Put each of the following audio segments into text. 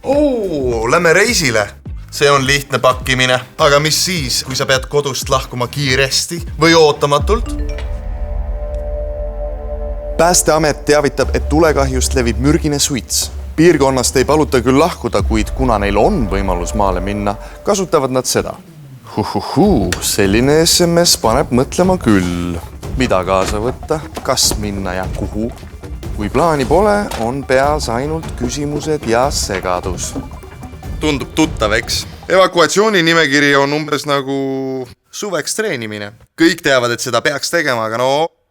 Lähme reisile. See on lihtne pakkimine. Aga mis siis, kui sa pead kodust lahkuma kiiresti või ootamatult? Päästeamet teavitab, et tulekahjust levib mürgine suits. Piirkonnast ei paluta küll lahkuda, kuid kuna neil on võimalus maale minna, kasutavad nad seda. Selline SMS paneb mõtlema küll. Mida kaasa võtta, kas minna ja kuhu? Kui plaani pole, on peas ainult küsimused ja segadus. Tundub tuttav, eks? Evakuatsiooni nimekiri on umbes nagu suveks treenimine. Kõik teavad, et seda peaks tegema, aga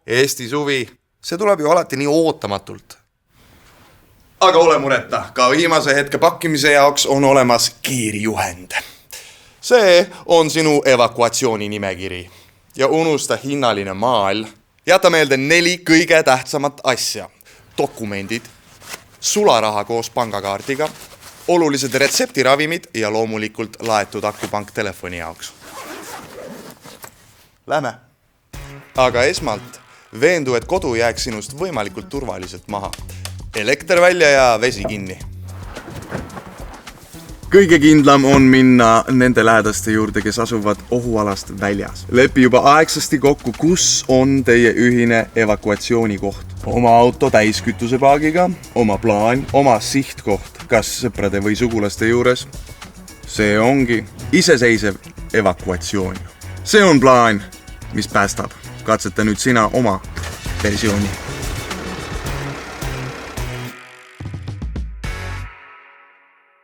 Eesti suvi, see tuleb ju alati nii ootamatult. Aga ole mureta, ka viimase hetke pakkimise jaoks on olemas kiirjuhend. See on sinu evakuatsiooni nimekiri. Ja unusta hinnaline maal. Jäta meelde 4 kõige tähtsamat asja. Dokumendid, sularaha koos pangakaardiga, olulised retseptiravimid ja loomulikult laetud akupank telefoni jaoks. Lähme. Aga esmalt veendu, et kodu jääks sinust võimalikult turvaliselt maha. Elekter välja ja vesi kinni. Kõige kindlam on minna nende lähedaste juurde, kes asuvad ohualast väljas. Lepi juba aegsasti kokku, kus on teie ühine evakuatsioonikoht. Oma auto täiskütusepaagiga, oma plaan, oma sihtkoht, kas sõprade või sugulaste juures. See ongi iseseisev evakuatsioon. See on plaan, mis päästab. Katseta nüüd sina oma versiooni.